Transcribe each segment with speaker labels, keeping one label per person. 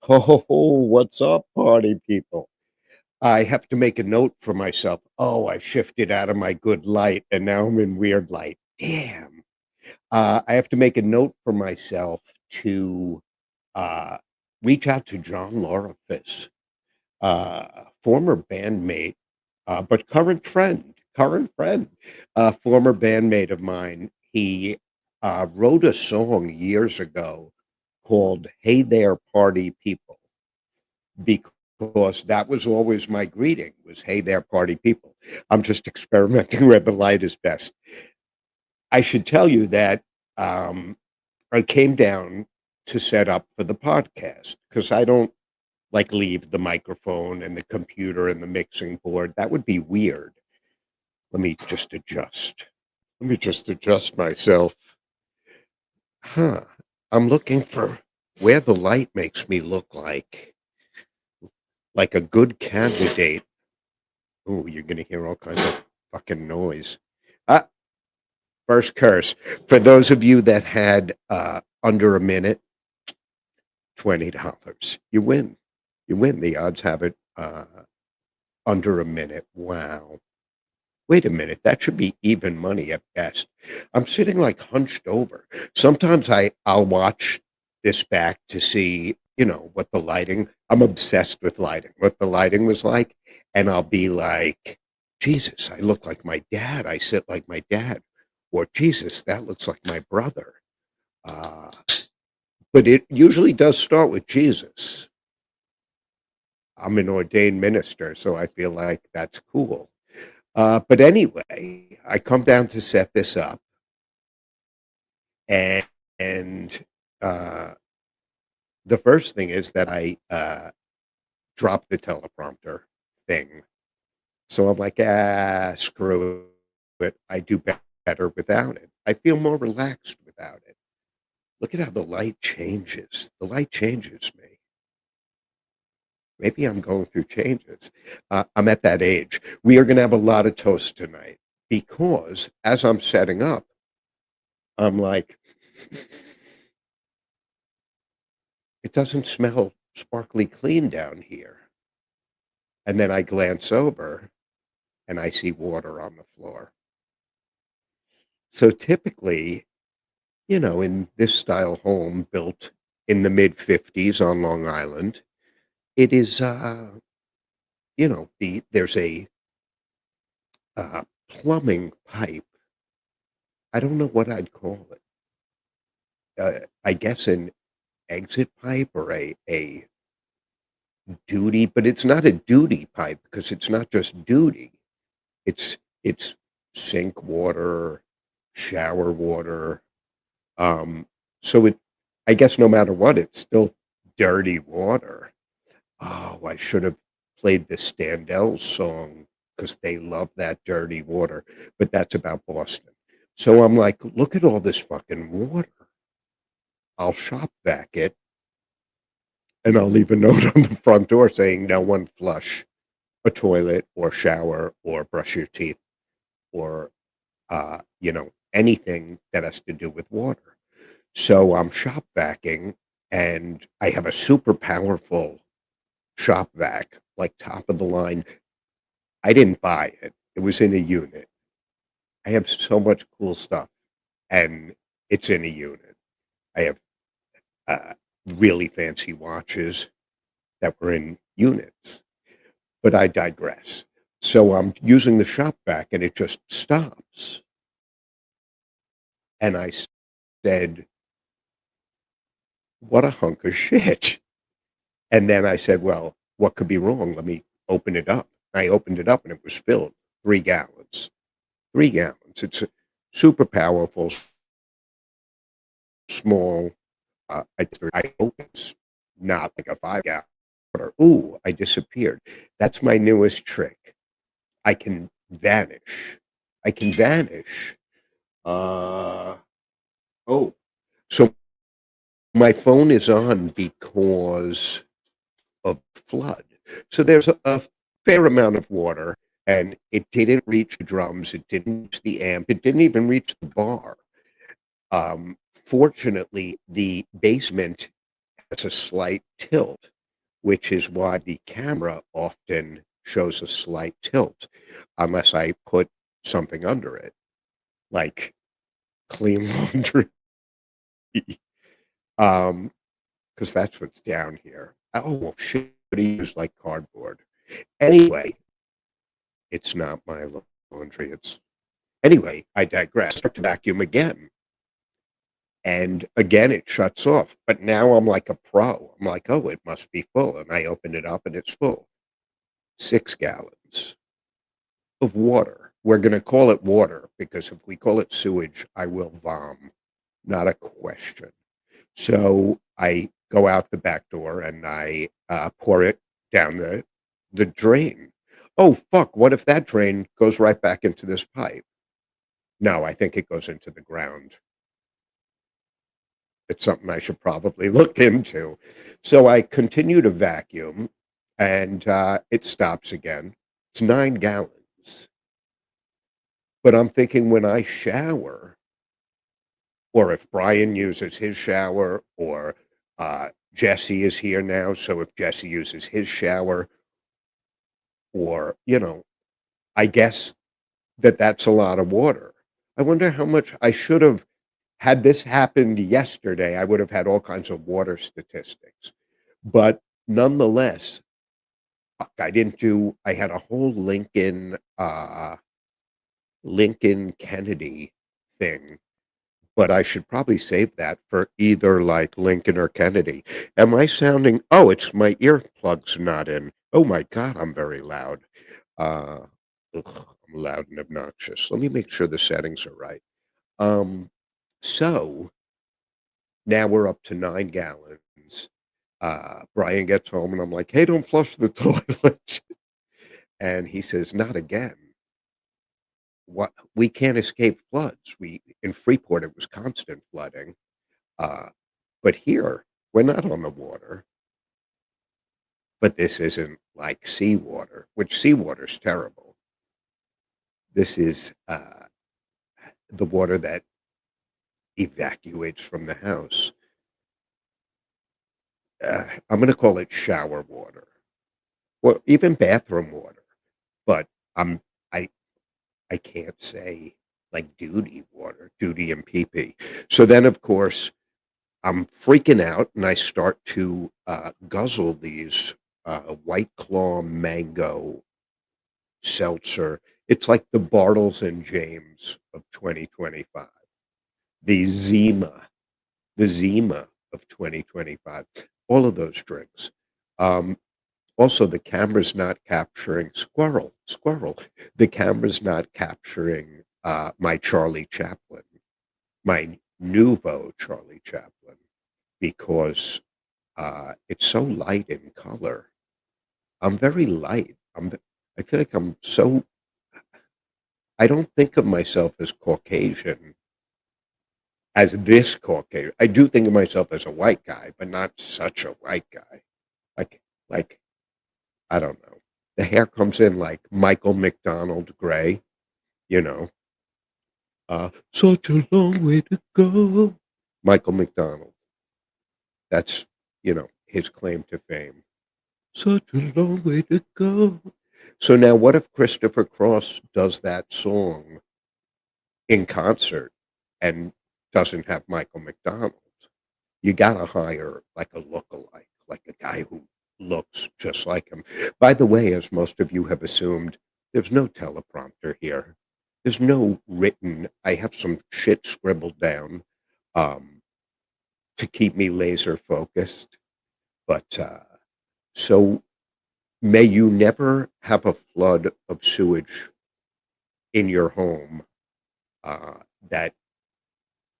Speaker 1: Oh, what's up, party people? I have to make a note for myself. Oh, I shifted out of my good light and now I'm in weird light. Damn. I have to make a note for myself to uh, reach out to John Lorifis, former bandmate, but current friend, former bandmate of mine. He wrote a song years ago called Hey There, Party People, because that was always my greeting was hey there party people. I'm just experimenting where the light is best. I should tell you that um, I came down to set up for the podcast because I don't like leave the microphone and the computer and the mixing board. That would be weird. Let me just adjust myself. Huh. I'm looking for where the light makes me look like a good candidate. Oh, you're gonna hear all kinds of fucking noise. Ah, first curse. For those of you that had under a minute, $20. You win. You win. The odds have it under a minute. Wow. Wait a minute. That should be even money at best. I'm sitting like hunched over. Sometimes I'll watch this back to see, what the lighting. I'm obsessed with lighting. What the lighting was like, and I'll be like, Jesus, I look like my dad. I sit like my dad. Or Jesus, that looks like my brother. Uh, but it usually does start with Jesus. I'm an ordained minister, so I feel like that's cool. But anyway, I come down to set this up, and, and uh, the first thing is that I drop the teleprompter thing. So I'm like, screw it. I do better without it. I feel more relaxed without it. Look at how the light changes. The light changes me. Maybe I'm going through changes. I'm at that age. We are going to have a lot of toast tonight because as I'm setting up, I'm like, it doesn't smell sparkly clean down here. And then I glance over and I see water on the floor. So typically, in this style home built in the mid 50s on Long Island, it is, there's a plumbing pipe. I don't know what I'd call it. I guess an exit pipe or a duty, but it's not a duty pipe because it's not just duty. It's sink water, shower water. Um, so I guess no matter what, it's still dirty water. Oh, I should have played the Standells song because they love that dirty water, but that's about Boston. So I'm like, look at all this fucking water. I'll shop vac it and I'll leave a note on the front door saying no one flush a toilet or shower or brush your teeth or anything that has to do with water. So I'm shop vacuuming and I have a super powerful shop vac, like top of the line. I didn't buy it. It was in a unit. I have so much cool stuff and it's in a unit. I have uh, really fancy watches that were in units, but I digress. So I'm using the shop vac and it just stops. And I said, what a hunk of shit. And then I said, well, what could be wrong? Let me open it up. I opened it up and it was filled 3 gallons. 3 gallons. It's a super powerful, small. I hope it's not like a 5 gallon water. Ooh, I disappeared. That's my newest trick. I can vanish. I can vanish. Uh, oh, so my phone is on because of flood. So there's a fair amount of water, and it didn't reach the drums, it didn't reach the amp, it didn't even reach the bar. Fortunately, the basement has a slight tilt, which is why the camera often shows a slight tilt unless I put something under it, like clean laundry, um, because that's what's down here. Oh, well, should he use like cardboard? Anyway, it's not my laundry. It's anyway. I digress. Start to vacuum again, and again it shuts off. But now I'm like a pro. I'm like, oh, it must be full, and I open it up, and it's full. 6 gallons of water. We're going to call it water because if we call it sewage, I will vom. Not a question. So I go out the back door and I pour it down the drain. Oh, fuck. What if that drain goes right back into this pipe? No, I think it goes into the ground. It's something I should probably look into. So I continue to vacuum and it stops again. It's 9 gallons. But I'm thinking when I shower, or if Brian uses his shower, or Jesse is here now, so if Jesse uses his shower, or, I guess that's a lot of water. I wonder how much I should have had this happened yesterday, I would have had all kinds of water statistics. But nonetheless, fuck, I had a whole Lincoln Kennedy thing, but I should probably save that for either like Lincoln or Kennedy. Am I sounding? Oh, it's my earplugs not in. Oh my God, I'm very loud. Uh, I'm loud and obnoxious. Let me make sure the settings are right. Um, so now we're up to 9 gallons. Brian gets home and I'm like, hey, don't flush the toilet. And he says, not again. What, we can't escape floods. We in Freeport it was constant flooding. Uh, but here we're not on the water. But this isn't like seawater, which seawater's terrible. This is the water that evacuates from the house. I'm going to call it shower water, or even bathroom water. But I'm I I can't say like duty water, duty and pee. So then, of course, I'm freaking out and I start to guzzle these White Claw mango seltzer. It's like the Bartles and James of 2025, the the Zima of 2025, all of those drinks. Um, Also, the camera's not capturing squirrel. The camera's not capturing my Charlie Chaplin, my nouveau Charlie Chaplin, because it's so light in color. I'm very light. I feel like I'm so. I don't think of myself as Caucasian, as this Caucasian. I do think of myself as a white guy, but not such a white guy. Like, like I don't know. The hair comes in like Michael McDonald gray, you know. Such a long way to go. Michael McDonald. That's, his claim to fame. Such a long way to go. So now what if Christopher Cross does that song in concert and doesn't have Michael McDonald? You gotta hire like a lookalike, like a guy who looks just like him. By the way, as most of you have assumed, there's no teleprompter here. There's no written. I have some shit scribbled down um, to keep me laser focused. But so may you never have a flood of sewage in your home uh, that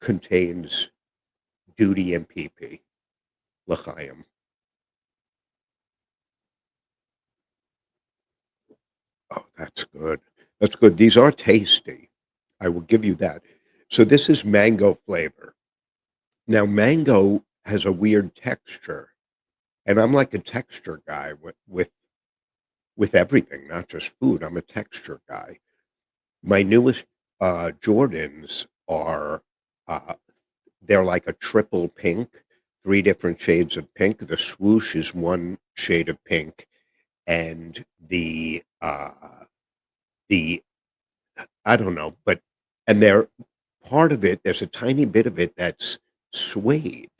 Speaker 1: contains duty and PP. L'chaim. Oh, that's good. That's good. These are tasty. I will give you that. So this is mango flavor. Now, mango has a weird texture, and I'm like a texture guy with everything, not just food. I'm a texture guy. My newest Jordans are uh, they're like a triple pink. 3 different shades of pink. The swoosh is one shade of pink, and the I don't know, but and there part of it, there's a tiny bit of it that's suede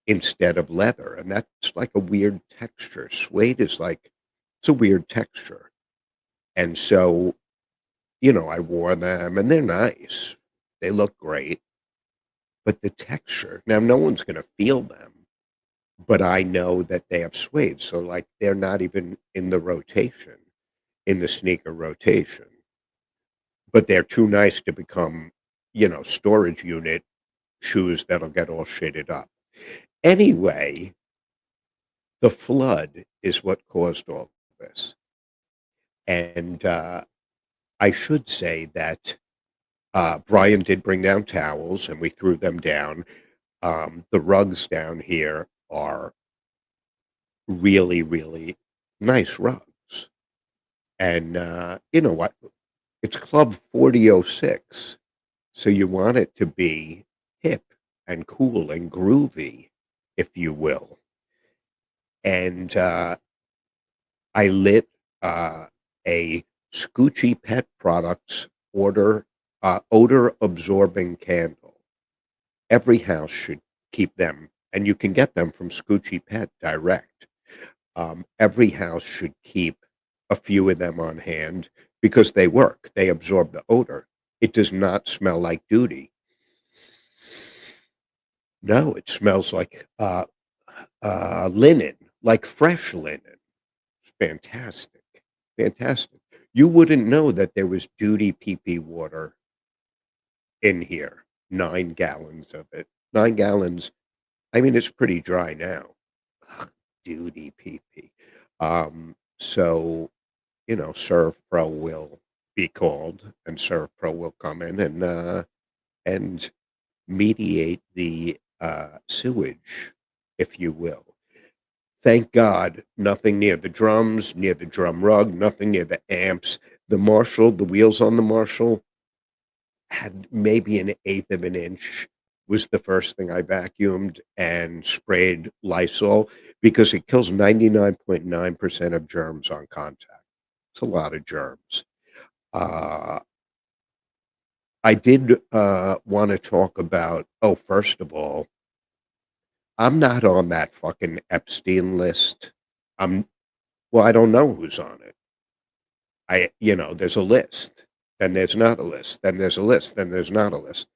Speaker 1: instead of leather, and that's like a weird texture. Suede is like it's a weird texture. And so, I wore them and they're nice. They look great, but the texture, now no one's gonna feel them, but I know that they have suede, so, like, they're not even in the rotation, in the sneaker rotation, but they're too nice to become, storage unit shoes that'll get all shitted up. Anyway, the flood is what caused all this, and, I should say that, Brian did bring down towels, and we threw them down. The rugs down here are really, really nice rugs, and, you know what? It's Club 4006, so you want it to be hip and cool and groovy, if you will, and, I lit, a Scoochie Pet Products odor-absorbing candle. Every house should keep them, and you can get them from Scoochie Pet direct. Every house should keep a few of them on hand because they work. They absorb the odor. It does not smell like duty. No, it smells like linen, like fresh linen. It's fantastic, fantastic. You wouldn't know that there was duty pee-pee water in here. 9 gallons of it. 9 gallons. I mean, it's pretty dry now. Ugh, duty pee-pee. So, Serve Pro will be called, and Serve Pro will come in and mediate the sewage, if you will. Thank God, nothing near the drums, near the drum rug, nothing near the amps. The wheels on the Marshall had maybe an eighth of an inch, was the first thing I vacuumed and sprayed Lysol because it kills 99.9% of germs on contact. It's a lot of germs. Uh, I did want to talk about, first of all, I'm not on that fucking Epstein list. I'm, well, I don't know who's on it. There's a list, then there's not a list, then there's a list, then there's not a list.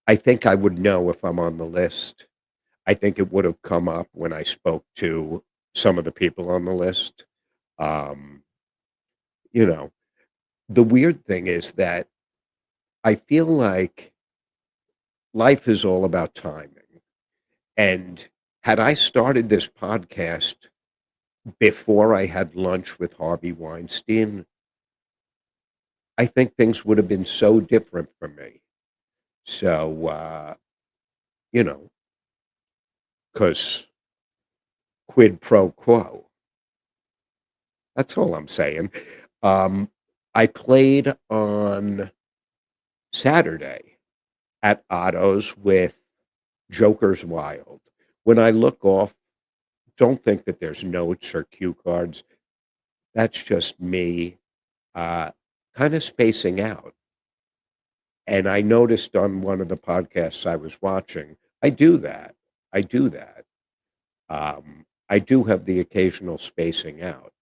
Speaker 1: I think I would know if I'm on the list. I think it would have come up when I spoke to some of the people on the list. Um, you know, the weird thing is that I feel like life is all about timing. And had I started this podcast before I had lunch with Harvey Weinstein, I think things would have been so different for me. So, you know, because quid pro quo. That's all I'm saying. Um, I played on Saturday at Otto's with Joker's Wild. When I look off, don't think that there's notes or cue cards. That's just me uh, kind of spacing out. And I noticed on one of the podcasts I was watching, I do that. I do that. I do have the occasional spacing out,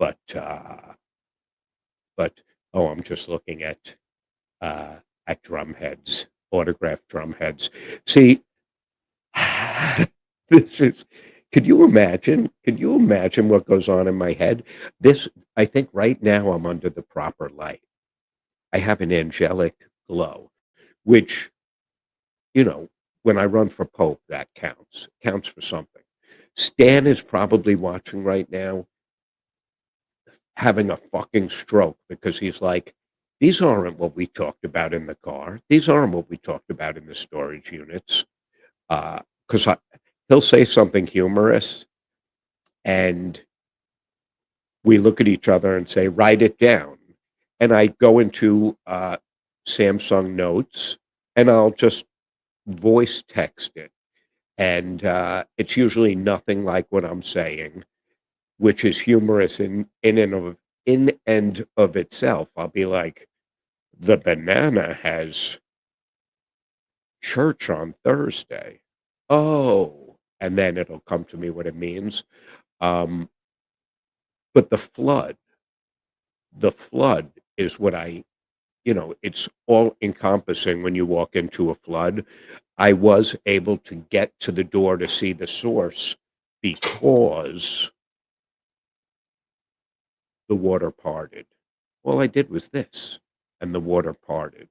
Speaker 1: but but oh, I'm just looking uh, at drum heads, autographed drum heads. See, this is. Could you imagine? Could you imagine what goes on in my head? This, I think, right now I'm under the proper light. I have an angelic glow, which when I run for Pope, that counts for something. Stan is probably watching right now, having a fucking stroke because he's like, these aren't what we talked about in the car. These aren't what we talked about in the storage units. Because he'll say something humorous, and we look at each other and say, write it down. And I go into Samsung Notes, and I'll just voice text it, and it's usually nothing like what I'm saying, which is humorous in and of itself. I'll be like, "The banana has church on Thursday." "Oh," and then it'll come to me what it means. Um, but the flood is what it's all encompassing when you walk into a flood. I was able to get to the door to see the source because the water parted. All I did was this, and the water parted.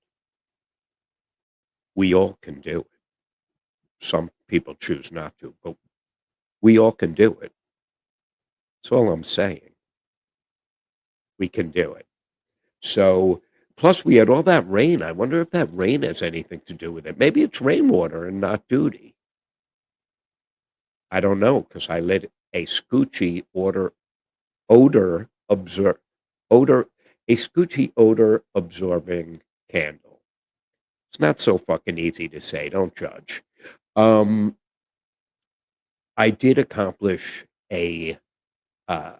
Speaker 1: We all can do it. Some people choose not to, but we all can do it. That's all I'm saying. We can do it. So, plus we had all that rain. I wonder if that rain has anything to do with it. Maybe it's rainwater and not duty. I don't know because I lit a Scoochie odor absor odor a Scoochie odor absorbing candle. It's not so fucking easy to say, don't judge. Um, I did accomplish uh,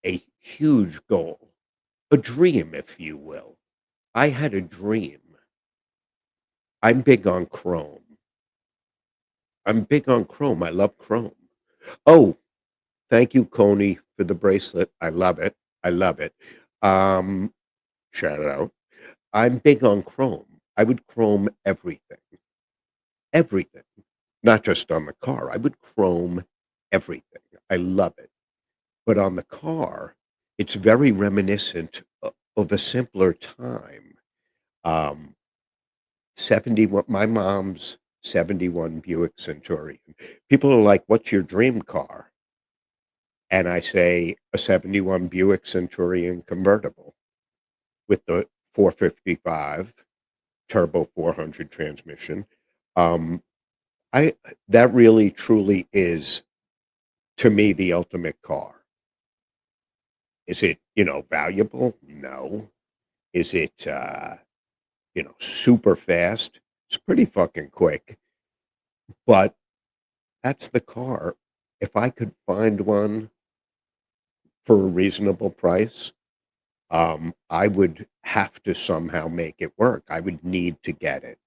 Speaker 1: a huge goal, a dream, if you will. I had a dream. I'm big on Chrome. I'm big on Chrome. I love Chrome. Oh, thank you, Coney, for the bracelet. I love it. I love it. Um, Shout out. I'm big on Chrome. I would Chrome everything. Everything. Not just on the car. I would Chrome everything. I love it. But on the car, it's very reminiscent of a simpler time. Um, 71, my mom's 71 Buick Centurion. People are like, what's your dream car? And I say, a 71 Buick Centurion convertible with the 455 turbo 400 transmission. Um, I That really truly is to me the ultimate car. Is it, valuable? No. Is it super fast? It's pretty fucking quick, but that's the car. If I could find one for a reasonable price, I would have to somehow make it work. I would need to get it.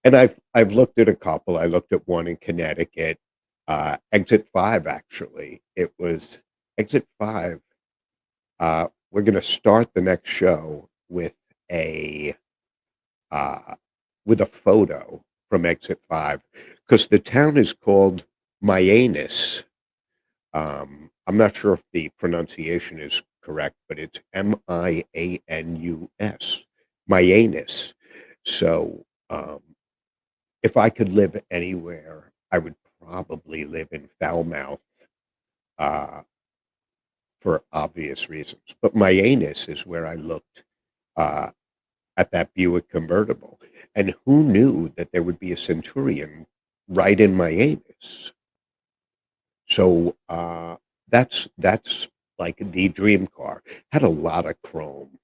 Speaker 1: And I've looked at a couple. I looked at one in Connecticut, Exit 5 actually. It was Exit 5. We're gonna start the next show a uh, with a photo from Exit 5 because the town is called Mianus. I'm not sure if the pronunciation is correct, but it's Mianus, Mianus. So, if I could live anywhere, I would probably live in Falmouth, uh, for obvious reasons. But Mianus is where I looked uh, at that Buick convertible, and who knew that there would be a Centurion right in Mianus? So that's like the dream car. Had a lot of chrome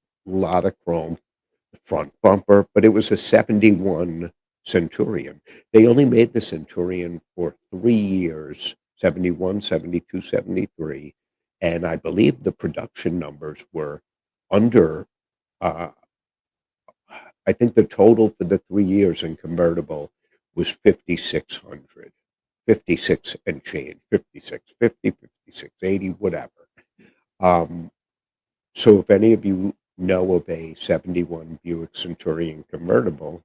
Speaker 1: front bumper, but it was a 71 Centurion. They only made the Centurion for 3 years, 71, 72, 73, and I believe the production numbers were under. Uh, I think the total for the 3 years in convertible was 5,600. 56 and change, 56, 50, 56, 80, whatever. Um, so if any of you know of a 71 Buick Centurion convertible,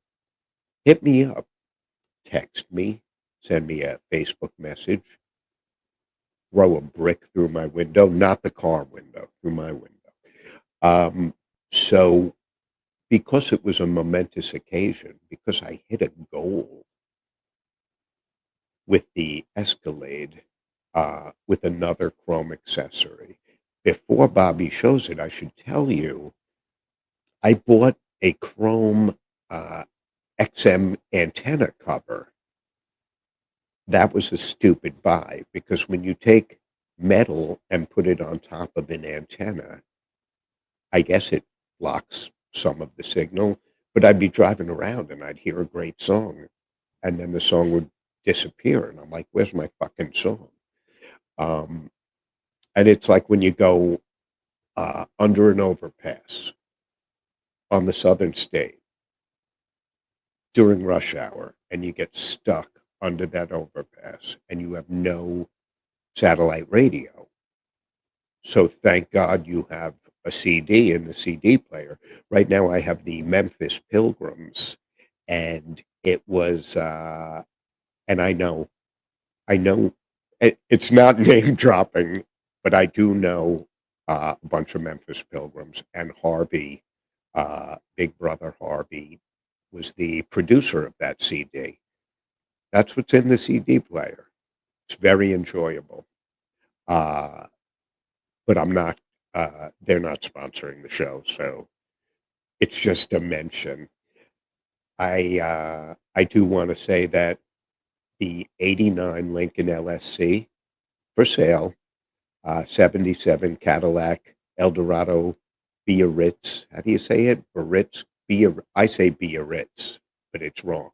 Speaker 1: hit me up, text me, send me a Facebook message, throw a brick through my window, not the car window, through my window. Um, so because it was a momentous occasion, because I hit a goal with the Escalade, with another chrome accessory. Before Bobby shows it, I should tell you, I bought a chrome XM antenna cover. That was a stupid buy because when you take metal and put it on top of an antenna, I guess it blocks some of the signal, but I'd be driving around and I'd hear a great song and then the song would disappear, and I'm like, "Where's my fucking song?" Um, and it's like when you go under an overpass on the southern state during rush hour, and you get stuck under that overpass, and you have no satellite radio. So thank God you have a CD in the CD player. Right now, I have the Memphis Pilgrims, and it was, and I know it's not name dropping, but I do know a bunch of Memphis Pilgrims, and Harvey, Big Brother Harvey, was the producer of that CD. That's what's in the CD player. It's very enjoyable. Uh, but I'm not, they're not sponsoring the show, so it's just a mention. I do want to say that the '89 Lincoln LSC for sale, 77 Cadillac Eldorado Biarritz. How do you say it? Biarritz? I say Biarritz, but it's wrong.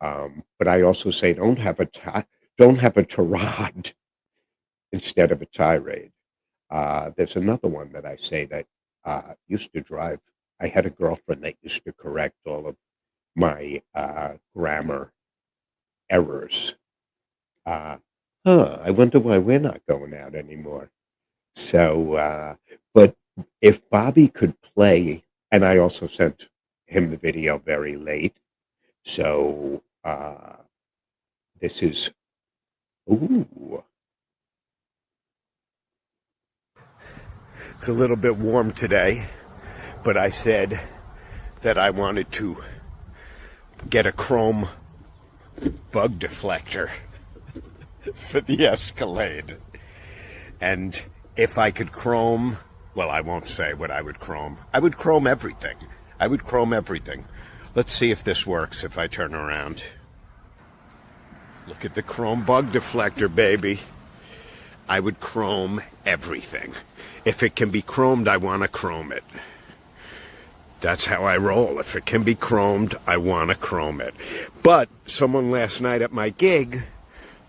Speaker 1: But I also say don't have a tirade instead of a tirade. There's another one that I say that used to drive. I had a girlfriend that used to correct all of my grammar errors. I wonder why we're not going out anymore. So, but if Bobby could play, and I also sent him the video very late. So, this is, ooh, it's a little bit warm today, but I said that I wanted to get a chrome bug deflector for the Escalade. And if I could chrome, well, I won't say what I would chrome. I would chrome everything. Let's see if this works if I turn around. Look at the chrome bug deflector, baby. I would chrome everything. If it can be chromed, I want to chrome it. That's how I roll. If it can be chromed, I want to chrome it. But someone last night at my gig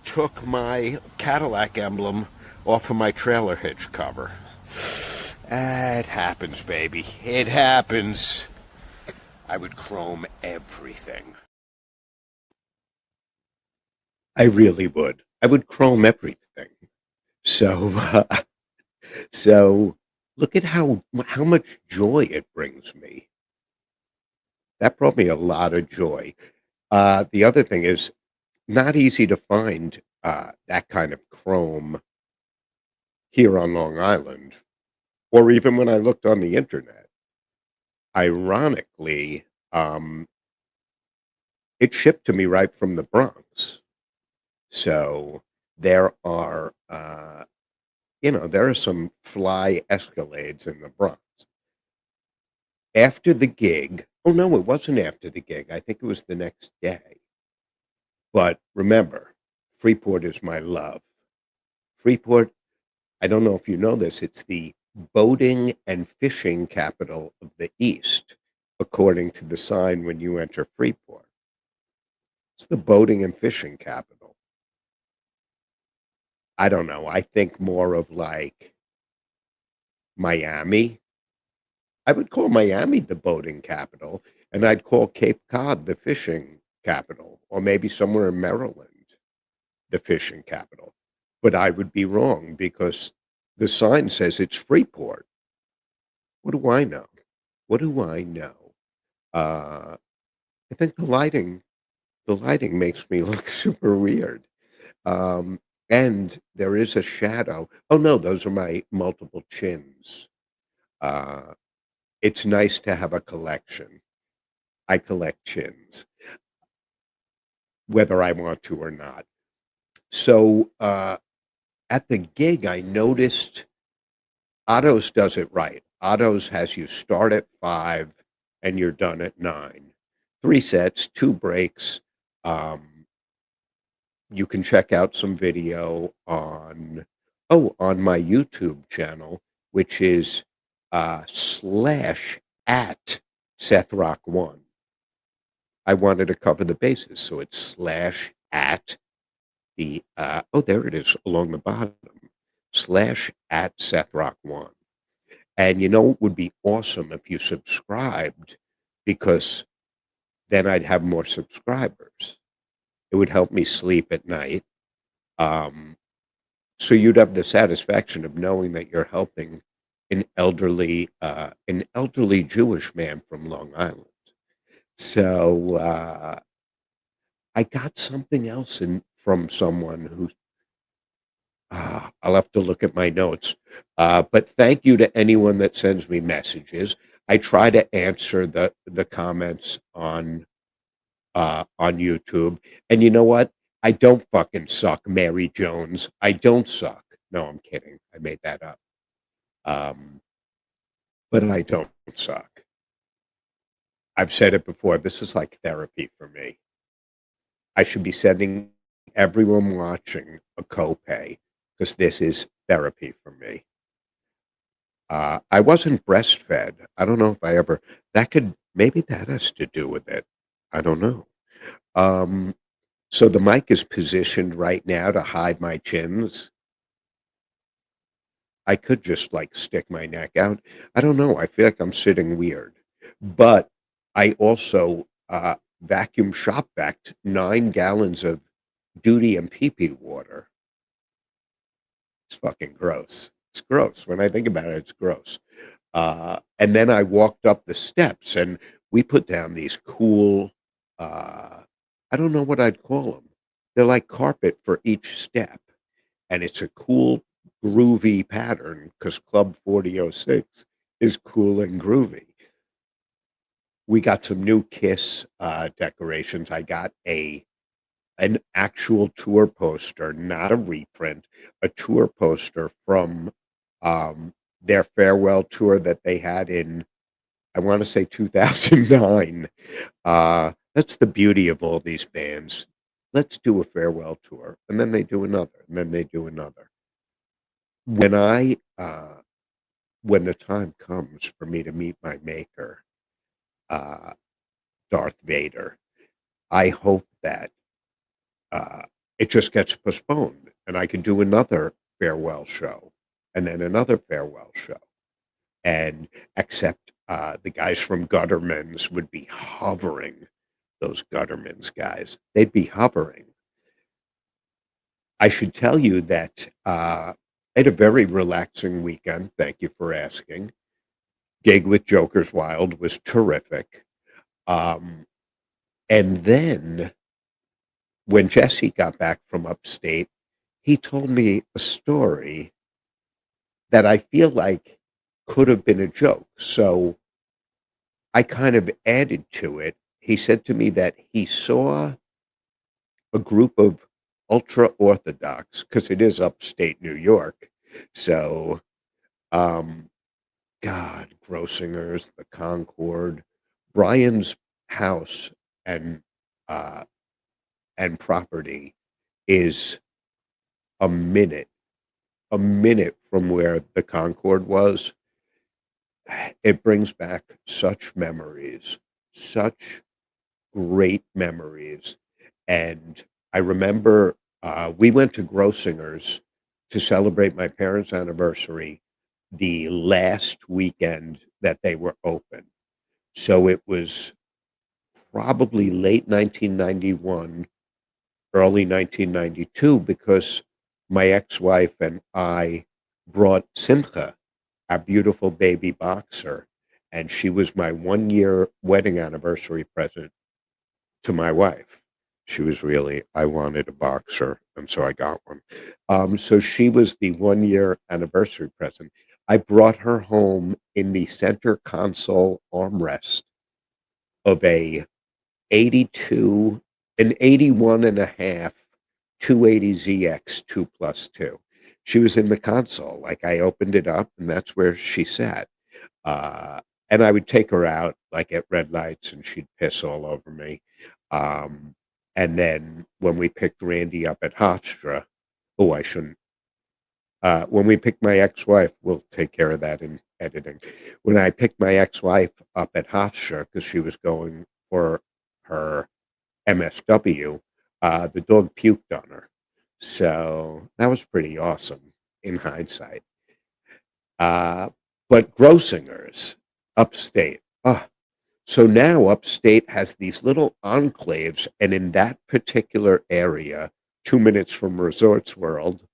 Speaker 1: took my Cadillac emblem off of my trailer hitch cover. It happens, baby. It happens. I would chrome everything. I really would. I would chrome everything. So, so look at how much joy it brings me. That brought me a lot of joy. The other thing is not easy to find that kind of chrome here on Long Island, or even when I looked on the internet. Ironically, it shipped to me right from the Bronx. So there are, there are some fly Escalades in the Bronx. After the gig, oh no, it wasn't after the gig. I think it was the next day. But remember, Freeport is my love. Freeport, I don't know if you know this, it's the boating and fishing capital of the East, according to the sign when you enter Freeport. It's the boating and fishing capital. I don't know. I think more of like Miami. I would call Miami the boating capital, and I'd call Cape Cod the fishing capital, or maybe somewhere in Maryland, the fishing capital. But I would be wrong because the sign says it's Freeport. What do I know? What do I know? I think the lighting makes me look super weird. And there is a shadow. Oh no, those are my multiple chins. Uh, it's nice to have a collection. I collect chins, whether I want to or not. So at the gig, I noticed Otto's does it right. Otto's has you start at 5 and you're done at 9. 3 sets, 2 breaks. You can check out some video on my YouTube channel, which is /@ Seth Rock 1. I wanted to cover the bases, so it's slash at the, oh, there it is along the bottom, slash at Seth Rock 1. And you know, it would be awesome if you subscribed because then I'd have more subscribers. It would help me sleep at night. Um, so you'd have the satisfaction of knowing that you're helping an elderly Jewish man from Long Island. So I got something else in from someone who I'll have to look at my notes. But thank you to anyone that sends me messages. I try to answer the comments on YouTube. And you know what? I don't fucking suck, Mary Jones. I don't suck. No, I'm kidding. I made that up. Um, but I don't suck. I've said it before. This is like therapy for me. I should be sending everyone watching a copay because this is therapy for me. I wasn't breastfed. I don't know if I ever. That could maybe that has to do with it. I don't know. Um, so the mic is positioned right now to hide my chins. I could just like stick my neck out. I don't know. I feel like I'm sitting weird, but I also vacuum shop vac 9 gallons of duty and pee-pee water. It's fucking gross. It's gross. When I think about it, it's gross. And then I walked up the steps and we put down these cool, I don't know what I'd call them. They're like carpet for each step. And it's a cool, groovy pattern because Club 4006 is cool and groovy. We got some new Kiss decorations. I got an actual tour poster, not a reprint, a tour poster from their farewell tour that they had in, I want to say 2009. That's the beauty of all these bands. Let's do a farewell tour, and then they do another, and then they do another. When when the time comes for me to meet my maker, uh, Darth Vader, I hope that uh, it just gets postponed and I can do another farewell show and then another farewell show. And except the guys from Gutterman's would be hovering, those Gutterman's guys. They'd be hovering. I should tell you that I had a very relaxing weekend. Thank you for asking. Gig with Joker's Wild was terrific. Um, and then when Jesse got back from upstate, he told me a story that I feel like could have been a joke. So I kind of added to it. He said to me that he saw a group of ultra orthodox, because it is upstate New York. So, um, God, Grossingers, the Concord, Brian's house and uh, and property is a minute from where the Concord was. It brings back such memories, such great memories. And I remember we went to Grossinger's to celebrate my parents' anniversary the last weekend that they were open. So it was probably late 1991, early 1992, because my ex-wife and I brought Simcha, our beautiful baby boxer, and she was my 1 year wedding anniversary present to my wife. She was really, I wanted a boxer, and so I got one. So she was the 1 year anniversary present. I brought her home in the center console armrest of a 82, an 81 and a half 280ZX 2+2. She was in the console. Like I opened it up and that's where she sat. Uh, and I would take her out like at red lights and she'd piss all over me. Um, and then when we picked Randy up at Hofstra, oh, I shouldn't. When we picked my ex-wife, we'll take care of that in editing. When I picked my ex-wife up at Hofstra because she was going for her MSW, the dog puked on her. So that was pretty awesome in hindsight. Uh, but Grossinger's upstate. So now upstate has these little enclaves, and in that particular area, 2 minutes from Resorts World,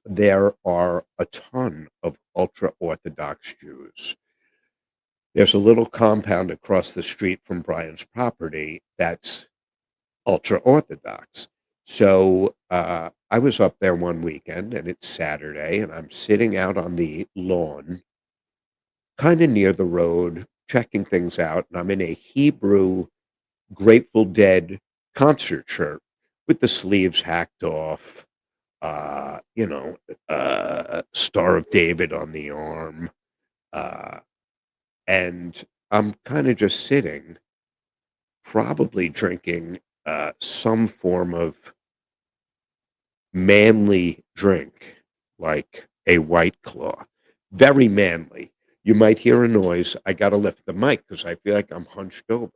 Speaker 1: there are a ton of ultra Orthodox Jews. There's a little compound across the street from Brian's property that's ultra Orthodox. So I was up there one weekend, and it's Saturday, and I'm sitting out on the lawn, kind of near the road, checking things out, and I'm in a Hebrew Grateful Dead concert shirt with the sleeves hacked off, uh, you know, Star of David on the arm, uh, and I'm kind of just sitting, probably drinking some form of manly drink, like a White Claw. Very manly. You might hear a noise. I got to lift the mic because I feel like I'm hunched over.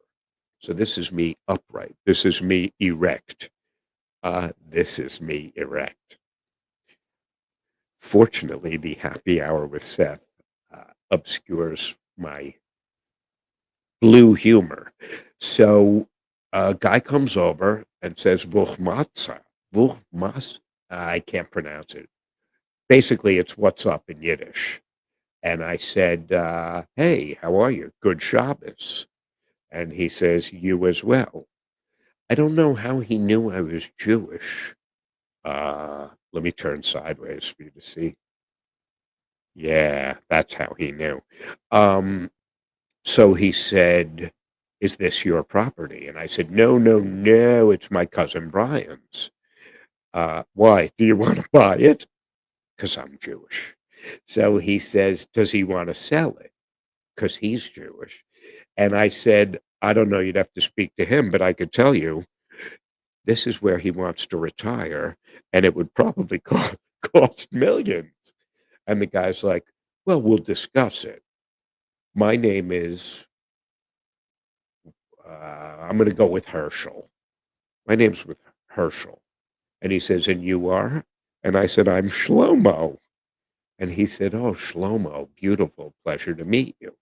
Speaker 1: So this is me upright. This is me erect. This is me erect. Fortunately, the happy hour with Seth obscures my blue humor. So a guy comes over and says, Vuchmatza. Vuchmas? I can't pronounce it. Basically, it's what's up in Yiddish. And I said, hey, how are you? Good Shabbos. And he says, you as well. I don't know how he knew I was Jewish. Let me turn sideways for you to see. Yeah, that's how he knew. Um, so he said, is this your property? And I said, no, no, no, it's my cousin Brian's. Why? Do you want to buy it? Because I'm Jewish. So he says, does he want to sell it? Because he's Jewish. And I said, I don't know, you'd have to speak to him, but I could tell you this is where he wants to retire, and it would probably cost millions. And the guy's like, well, we'll discuss it. My name is, I'm going to go with Herschel. My name's with Herschel. And he says, and you are? And I said, I'm Shlomo. And he said, oh, Shlomo, beautiful, pleasure to meet you.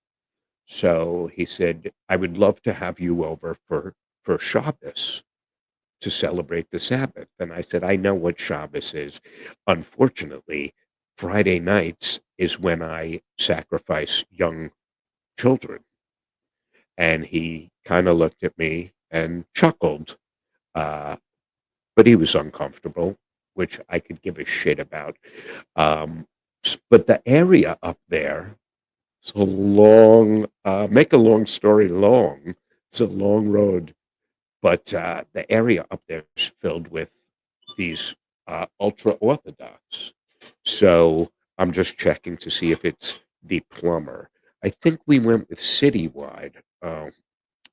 Speaker 1: So he said, I would love to have you over for Shabbos to celebrate the Sabbath. And I said, I know what Shabbos is. Unfortunately, Friday nights is when I sacrifice young children. And he kind of looked at me and chuckled, uh, but he was uncomfortable, which I could give a shit about. Um, but the area up there, it's a long, make a long story long. It's a long road, but the area up there is filled with these ultra Orthodox. So I'm just checking to see if it's the plumber. I think we went with Citywide. Oh,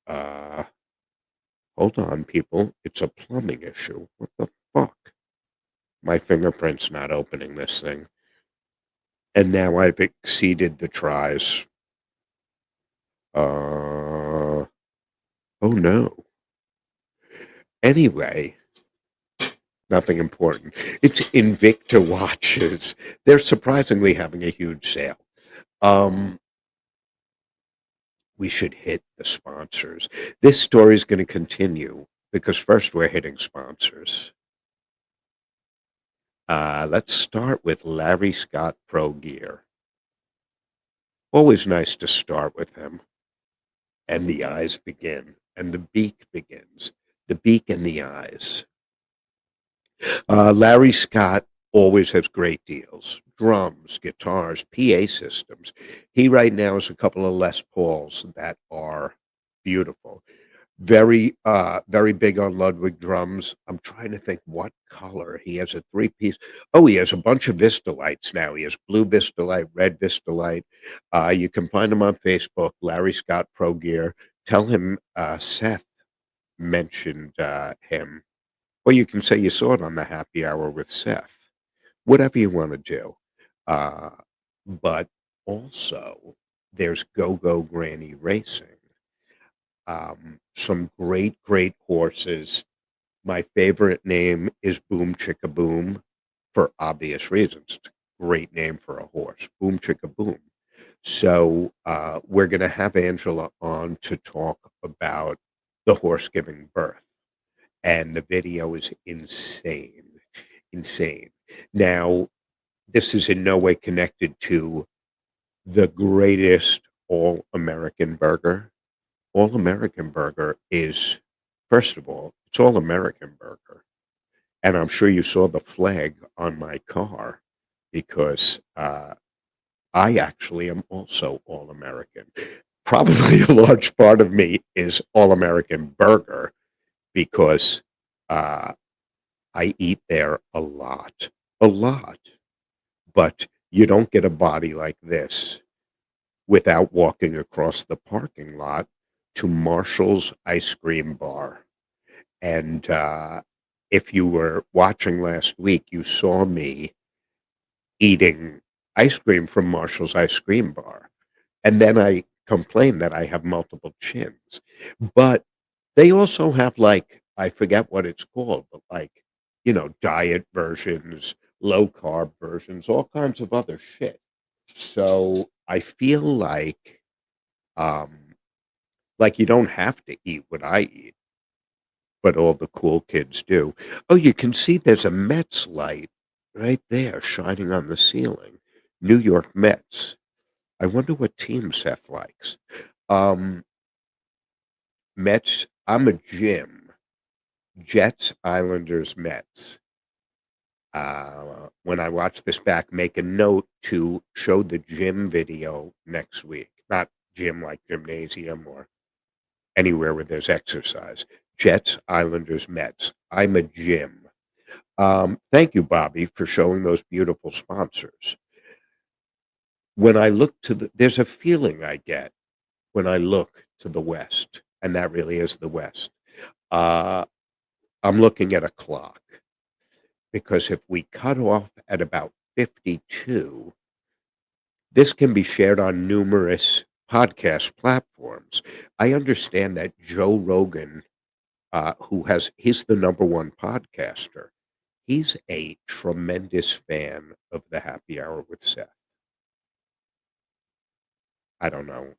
Speaker 1: uh, hold on, people. It's a plumbing issue. What the fuck? My fingerprint's not opening this thing. And now I've exceeded the tries. Oh no. Anyway, nothing important. It's Invicta watches. They're surprisingly having a huge sale. Um, we should hit the sponsors. This story is going to continue because first we're hitting sponsors. Let's start with Larry Scott Pro Gear. Always nice to start with him. And the eyes begin, and the beak begins. The beak and the eyes. Larry Scott always has great deals. Drums, guitars, PA systems. He right now has a couple of Les Pauls that are beautiful. Very big on Ludwig drums. I'm trying to think what color. He has a three-piece. Oh, he has a bunch of Vistalites now. He has blue Vistalite, red Vistalite. You can find him on Facebook, Larry Scott Pro Gear. Tell him Seth mentioned him. Or you can say you saw it on the happy hour with Seth. Whatever you want to do. Uh, but also, there's Go Go Granny Racing. Some great, great horses. My favorite name is Boom Chicka Boom for obvious reasons. It's a great name for a horse, Boom Chicka Boom. So we're going to have Angela on to talk about the horse giving birth, and the video is insane, insane. Now, this is in no way connected to the greatest all American burger. All American burger is, first of all, it's all American burger. And I'm sure you saw the flag on my car because I actually am also all American. Probably a large part of me is all American burger because uh, I eat there a lot. But you don't get a body like this without walking across the parking lot to Marshall's Ice Cream Bar. And if you were watching last week, you saw me eating ice cream from Marshall's Ice Cream Bar. And then I complain that I have multiple chins. But they also have, like, I forget what it's called, but like, diet versions, low carb versions, all kinds of other shit. So I feel um, like you don't have to eat what I eat, but all the cool kids do. Oh, you can see there's a Mets light right there shining on the ceiling. New York Mets. I wonder what team Seth likes. Um, Mets, I'm a Jim. Jets, Islanders, Mets. When I watch this back, make a note to show the gym video next week. Not gym like gymnasium or anywhere where there's exercise. Jets, Islanders, Mets. I'm a Jim. Thank you, Bobby, for showing those beautiful sponsors. When I look there's a feeling I get when I look to the West, and that really is the West. Uh, I'm looking at a clock because if we cut off at about 52, this can be shared on numerous podcast platforms. I understand that Joe Rogan, he's the number one podcaster. He's a tremendous fan of the Happy Hour with Seth. I don't know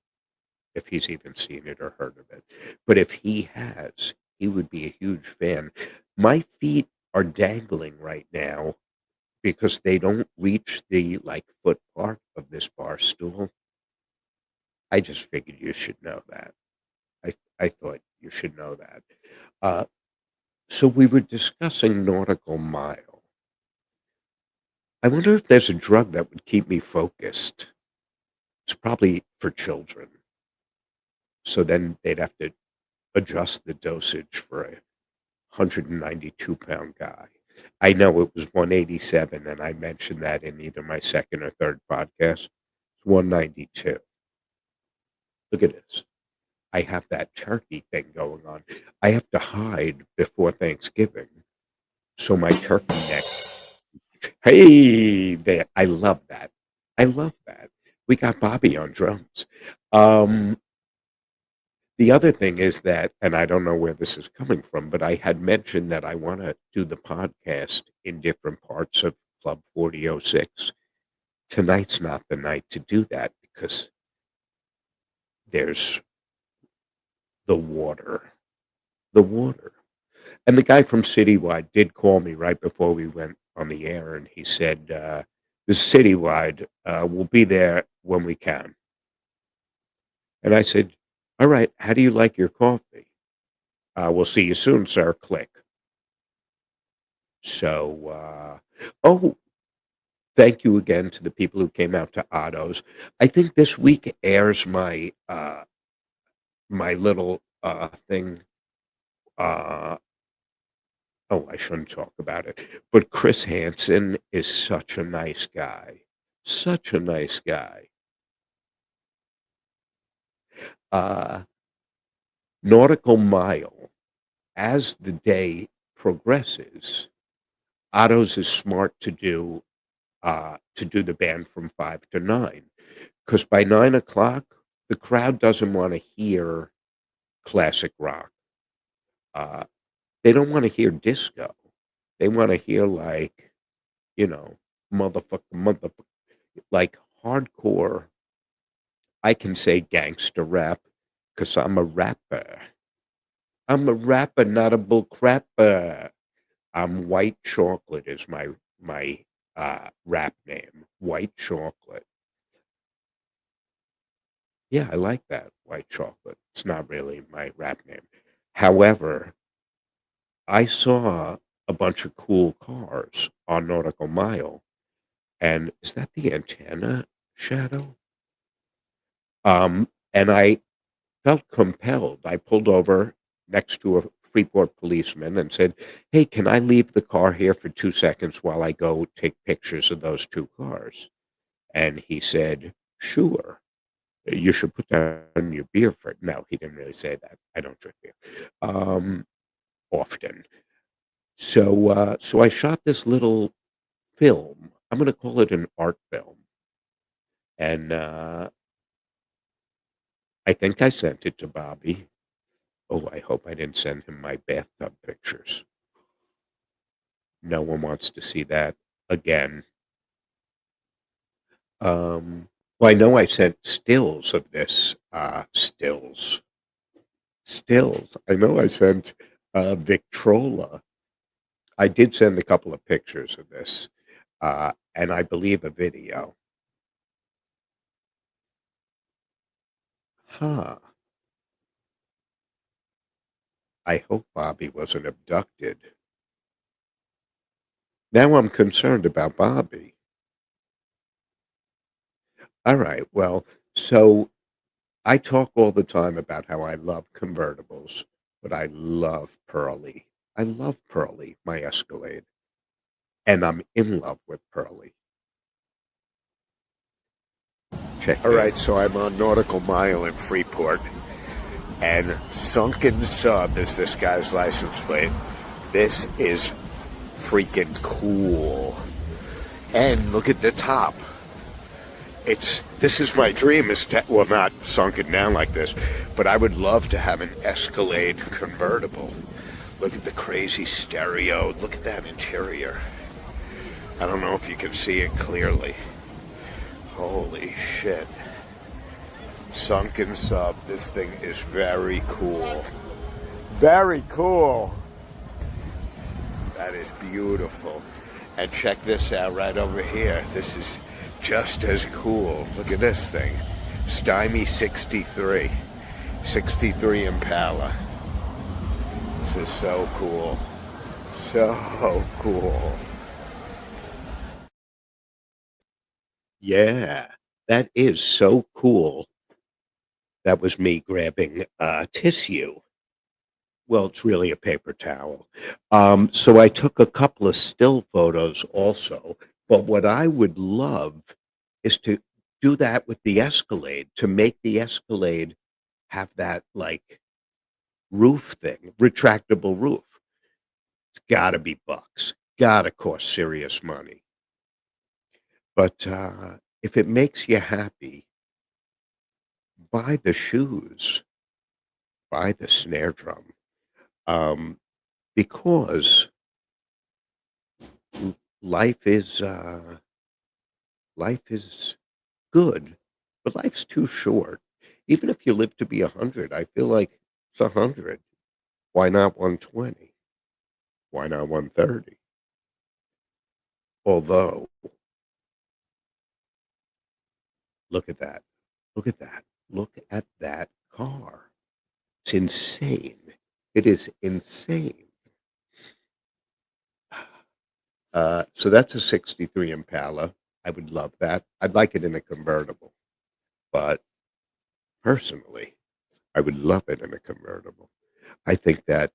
Speaker 1: if he's even seen it or heard of it, but if he has, he would be a huge fan. My feet are dangling right now because they don't reach the like foot part of this bar stool. I just figured you should know that. I thought you should know that. Uh, so we were discussing Nautical Mile. I wonder if there's a drug that would keep me focused. It's probably for children. So then they'd have to adjust the dosage for a 192-pound guy. I know it was 187, and I mentioned that in either my second or third podcast. It's 192. Look at this. I have that turkey thing going on. I have to hide before Thanksgiving. So my turkey neck. Hey, I love that. I love that. We got Bobby on drums. Um, the other thing is that, and I don't know where this is coming from, but I had mentioned that I want to do the podcast in different parts of Club 4006. Tonight's not the night to do that because there's the water. The water. And the guy from Citywide did call me right before we went on the air, and he said, "This is Citywide. We'll be there when we can." And I said, "All right. How do you like your coffee?" "We'll see you soon, sir." Click. So, oh, thank you again to the people who came out to Otto's. I think this week airs my little thing. Uh, oh, I shouldn't talk about it. But Chris Hansen is such a nice guy. Such a nice guy. Uh, Nautical Mile, as the day progresses, Otto's is smart to do the band from 5 to 9, because by 9 o'clock the crowd doesn't want to hear classic rock. Uh, they don't want to hear disco. They want to hear like, you know, motherfucker, like hardcore. I can say gangster rap because I'm a rapper. I'm a rapper, not a bull crapper. I'm White Chocolate is my rap name. White Chocolate. Yeah, I like that. White Chocolate. It's not really my rap name. However, I saw a bunch of cool cars on Nautical Mile, and is that the antenna shadow? And I felt compelled. I pulled over next to a Freeport policeman and said, "Hey, can I leave the car here for 2 seconds while I go take pictures of those 2 cars?" And he said, "Sure. You should put down your beer for" no, he didn't really say that. I don't drink beer, um, often. So I shot this little film. I'm gonna call it an art film, and, I think I sent it to Bobby. Oh, I hope I didn't send him my bathtub pictures. No one wants to see that again. Well, I know I sent stills of this, stills. I know I sent, Victrola. I did send a couple of pictures of this, and I believe a video. Huh. I hope Bobby wasn't abducted. Now I'm concerned about Bobby. Alright, well, so I talk all the time about how I love convertibles, but I love Pearly. I love Pearly, my Escalade, and I'm in love with Pearly. Check All right, so I'm on Nautical Mile in Freeport, and Sunken Sub is this guy's license plate. This is freaking cool. And look at the top. This is my dream is to, well, not sunken down like this, but I would love to have an Escalade convertible. Look at the crazy stereo. Look at that interior. I don't know if you can see it clearly. Holy shit. Sunken Sub. This thing is very cool. Very cool. That is beautiful. And check this out right over here. This is just as cool. Look at this thing. Stymie 63. 63 Impala. This is so cool. So cool. Yeah, that is so cool. That was me grabbing tissue. Well, it's really a paper towel. So I took a couple of still photos also, but what I would love is to do that with the Escalade, to make the Escalade have that like roof thing, retractable roof. It's gotta be bucks, gotta cost serious money. But if it makes you happy, buy the shoes, buy the snare drum. Um, because life is life is good, but life's too short. Even if you live to be 100, I feel like it's 100. Why not 120? Why not 130? Although, look at that. Look at that. Look at that car. It's insane. It is insane. So that's a 63 Impala. I would love that. I'd like it in a convertible, but personally, I would love it in a convertible. I think that,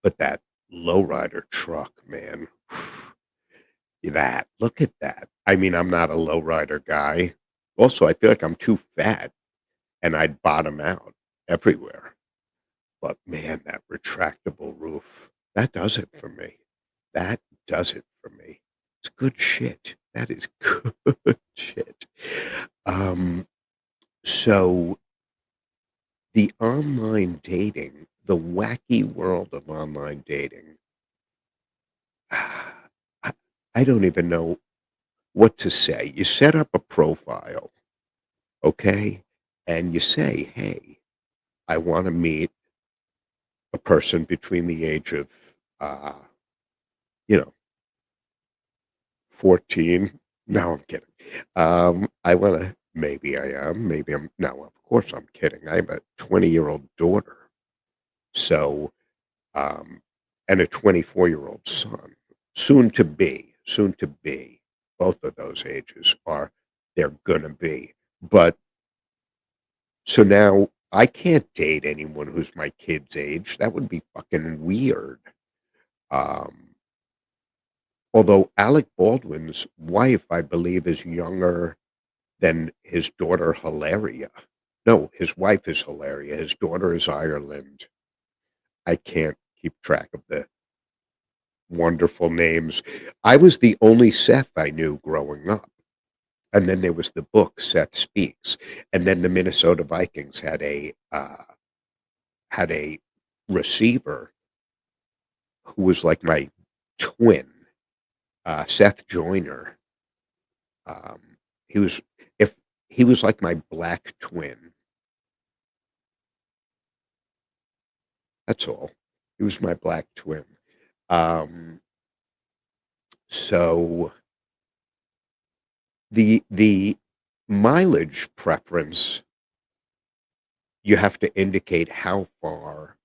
Speaker 1: but that lowrider truck, man, that, look at that. I mean, I'm not a lowrider guy. Also, I feel like I'm too fat and I'd bottom out everywhere. But man, that retractable roof, that does it for me. That does it for me. It's good shit. That is good shit. Um, so the online dating, the wacky world of online dating, I I don't even know what to say. You set up a profile, okay? And you say, "Hey, I wanna meet a person between the age of, uh, you know, 14." No, I'm kidding. I wanna maybe I am, maybe I'm no, of course I'm kidding. I have a 20-year-old daughter, so, um, and a 24-year-old son, soon to be. Both of those ages are they're gonna be. But so now I can't date anyone who's my kid's age. That would be fucking weird. Um, although Alec Baldwin's wife, I believe, is younger than his daughter Hilaria. No, his wife is Hilaria. His daughter is Ireland. I can't keep track of the wonderful names. I was the only Seth I knew growing up. And then there was the book Seth Speaks. And then the Minnesota Vikings had a receiver who was like my twin, Seth Joyner. He was if he was like my black twin. That's all. He was my black twin. Um, so the mileage preference, you have to indicate how far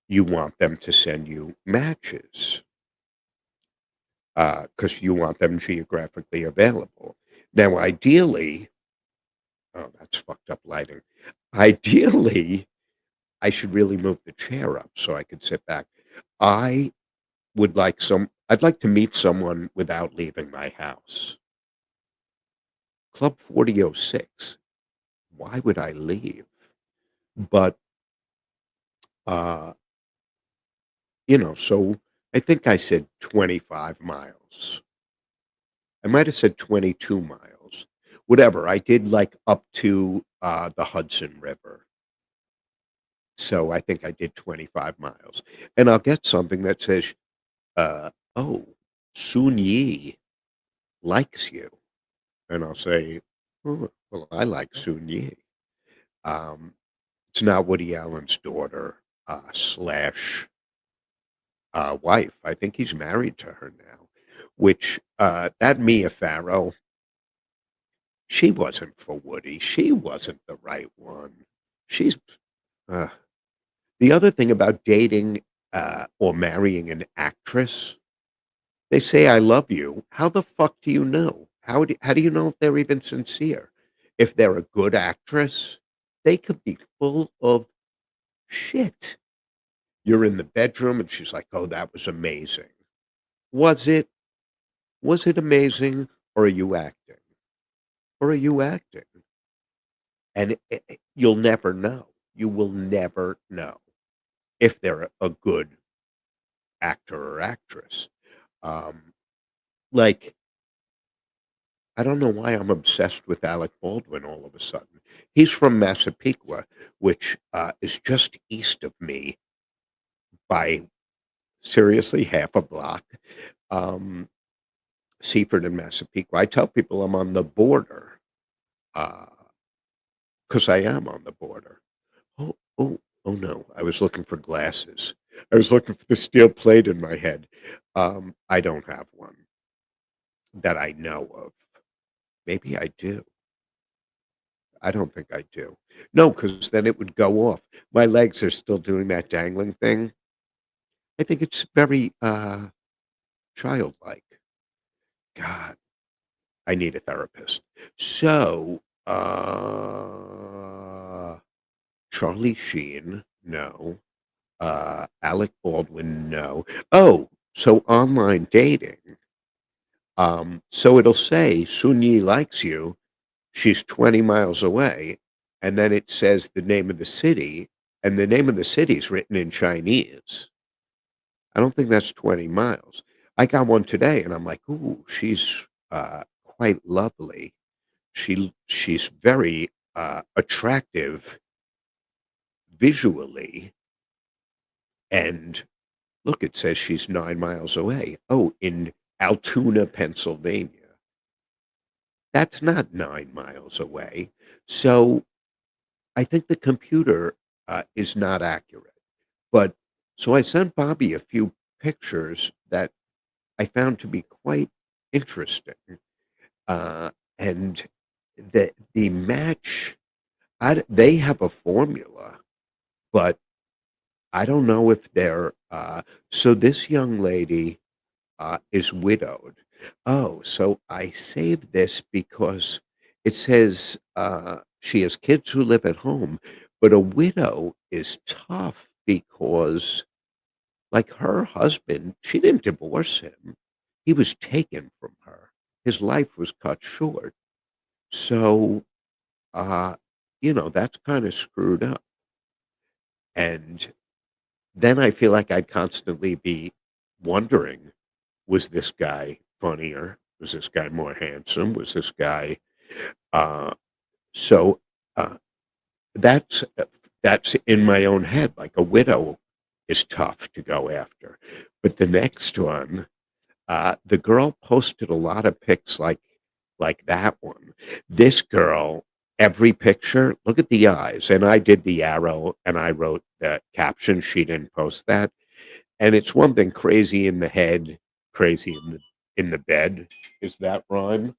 Speaker 1: you want them to send you matches, because you want them geographically available. Now, ideally, oh, that's fucked up lighting. Ideally, I should really move the chair up so I could sit back. I I'd like to meet someone without leaving my house. Club 4006. Why would I leave? But, uh, so I think I said 25 miles. I might have said 22 miles. Whatever. I did like up to the Hudson River. So I think I did 25 miles. And I'll get something that says, oh, Sun Yi likes you. And I'll say, "Oh, well, I like Sun Yi." Um, it's now Woody Allen's daughter, slash, wife. I think he's married to her now, which, that Mia Farrow, she wasn't for Woody. She wasn't the right one. She's, uh, the other thing about dating, or marrying an actress, they say, "I love you." How the fuck do you know? How do you know if they're even sincere? If they're a good actress, they could be full of shit. You're in the bedroom and she's like, "Oh, that was amazing." Was it? Was it amazing, or are you acting? Or are you acting? And you'll never know. You will never know if they're a good actor or actress. Um, like, I don't know why I'm obsessed with Alec Baldwin all of a sudden. He's from Massapequa, which, is just east of me by seriously half a block. Um, Seaford and Massapequa. I tell people I'm on the border, because I am on the border. Oh, oh, oh no! I was looking for glasses. I was looking for the steel plate in my head. I don't have one that I know of. Maybe I do. I don't think I do. No, because then it would go off. My legs are still doing that dangling thing. I think it's very, childlike. God, I need a therapist. So, Charlie Sheen, no. Alec Baldwin, no. Oh, so online dating. So it'll say Sun Yi likes you. She's 20 miles away, and then it says the name of the city, and the name of the city is written in Chinese. I don't think that's 20 miles. I got one today, and I'm like, "Ooh, she's, quite lovely. She's very, attractive visually, and look, it says she's 9 miles away. Oh, in Altoona, Pennsylvania. That's not 9 miles away. So I think the computer is not accurate. But so I sent Bobby a few pictures that I found to be quite interesting. Uh, and the match, they have a formula, but I don't know if they're. So this young lady is widowed. Oh, so I saved this because it says she has kids who live at home, but a widow is tough because, like her husband, she didn't divorce him. He was taken from her. His life was cut short. So, uh, that's kind of screwed up. And then I feel like I'd constantly be wondering, was this guy funnier? Was this guy more handsome? Was this guy uh so uh that's that's in my own head. Like a widow is tough to go after. But the next one, the girl posted a lot of pics like that one. This girl, every picture, look at the eyes. And I did the arrow and I wrote the caption. She didn't post that. And it's one thing crazy in the head, crazy in the bed. Is that rhyme?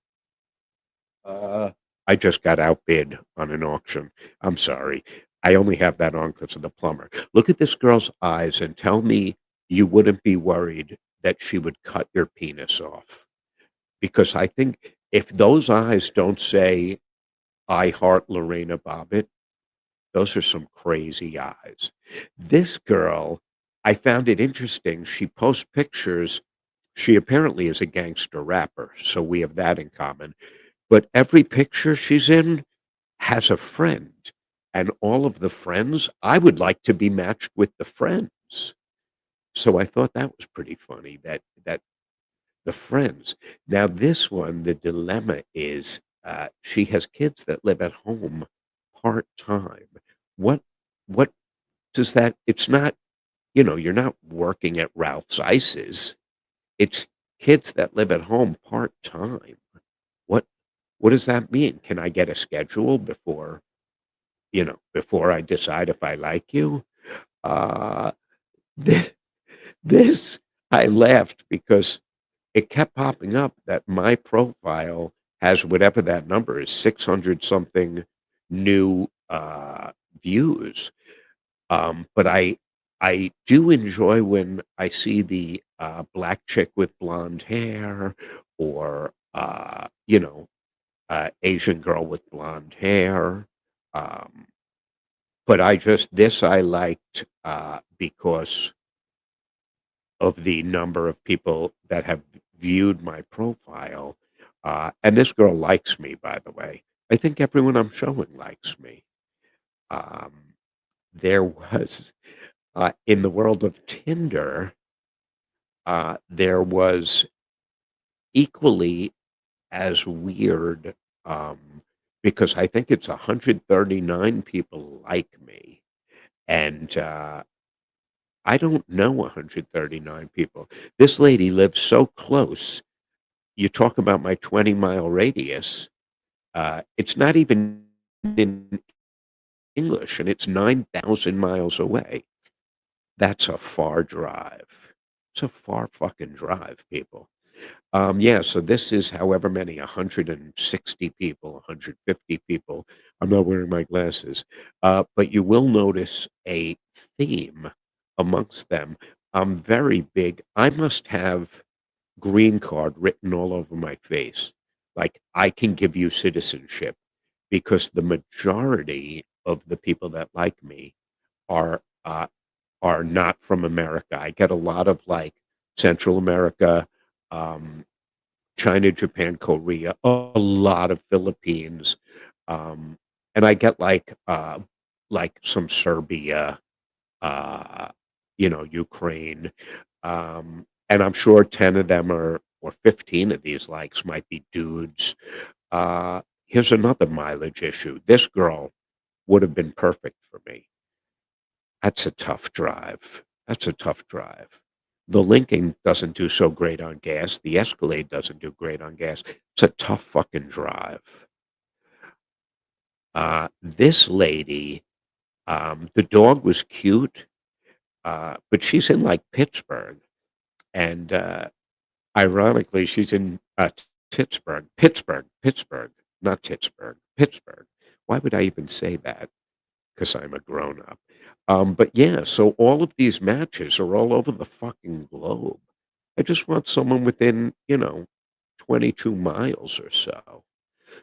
Speaker 1: Uh, I just got outbid on an auction. I'm sorry. I only have that on because of the plumber. Look at this girl's eyes and tell me you wouldn't be worried that she would cut your penis off. Because I think if those eyes don't say, I heart Lorena Bobbitt, those are some crazy eyes. This girl, I found it interesting. She posts pictures. She apparently is a gangster rapper, so we have that in common. But every picture she's in has a friend, and all of the friends, I would like to be matched with the friends. So I thought that was pretty funny that the friends. Now this one, the dilemma is she has kids that live at home part time. What what does that? It's not, you're not working at Ralph's Ices. It's kids that live at home part time. What what does that mean? Can I get a schedule before I decide if I like you? Uh, this, this I laughed because it kept popping up that my profile has whatever that number is, 600 something new views. But I do enjoy when I see the black chick with blonde hair or Asian girl with blonde hair. Um, but I liked because of the number of people that have viewed my profile. And this girl likes me, by the way. I think everyone I'm showing likes me. Um, there was, in the world of Tinder, there was equally as weird, um, because I think it's 139 people like me. And I don't know 139 people. This lady lives so close. You talk about my 20-mile radius. It's not even in English, and it's 9,000 miles away. That's a far drive. It's a far fucking drive, people. Yeah, so this is however many, 160 people, 150 people. I'm not wearing my glasses. But you will notice a theme amongst them. I'm very big. I must have green card written all over my face. Like, I can give you citizenship because the majority of the people that like me are uh, are not from America. I get a lot of like Central America, um, China, Japan, Korea, a lot of Philippines, um, and I get like some Serbia, uh, Ukraine, and I'm sure 10 of them are or 15 of these likes might be dudes. Here's another mileage issue. This girl would have been perfect for me. That's a tough drive. That's a tough drive. The Lincoln doesn't do so great on gas. The Escalade doesn't do great on gas. It's a tough fucking drive. This lady, the dog was cute, but she's in like Pittsburgh, and ironically, she's in Pittsburgh, not Pittsburgh, Pittsburgh. Why would I even say that? Because I'm a grown up. But yeah, so all of these matches are all over the fucking globe. I just want someone within, 22 miles or so.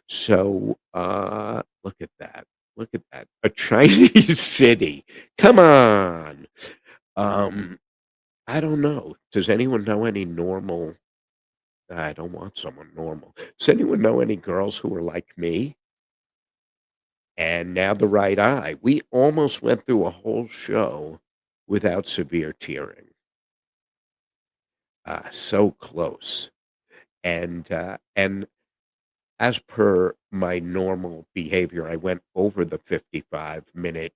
Speaker 1: So, look at that. Look at that. A Chinese city. Come on. Um, I don't know. Does anyone know any normal? I don't want someone normal. Does anyone know any girls who are like me? And now the right eye. We almost went through a whole show without severe tearing. So close. And as per my normal behavior, I went over the 55-minute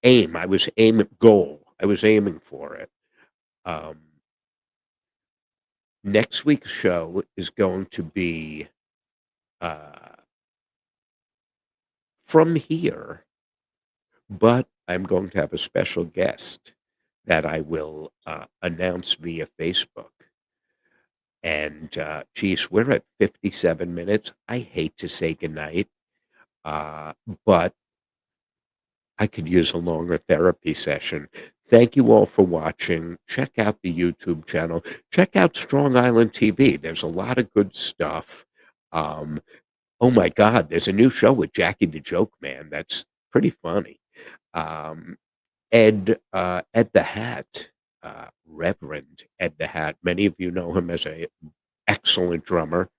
Speaker 1: aim. I was aiming goal. I was aiming for it. Um, Next week's show is going to be uh, from here, but I'm going to have a special guest that I will announce via Facebook. And geez, we're at 57 minutes. I hate to say goodnight, uh, but I could use a longer therapy session. Thank you all for watching. Check out the YouTube channel. Check out Strong Island TV. There's a lot of good stuff. Um, oh my God, there's a new show with Jackie the Joke Man. That's pretty funny. Um, Ed the Hat, Reverend Ed the Hat. Many of you know him as a excellent drummer.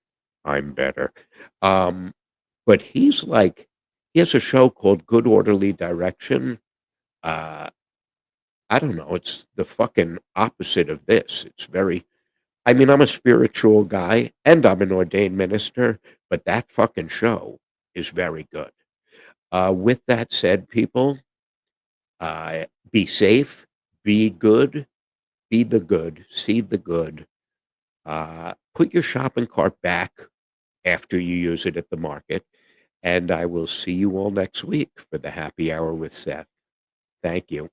Speaker 1: I'm better. Um, but he has a show called Good Orderly Direction. Uh, I don't know. It's the fucking opposite of this. I mean, I'm a spiritual guy and I'm an ordained minister, but that fucking show is very good. With that said, people, be safe, be good, be the good, see the good. Put your shopping cart back after you use it at the market. And I will see you all next week for the happy hour with Seth. Thank you.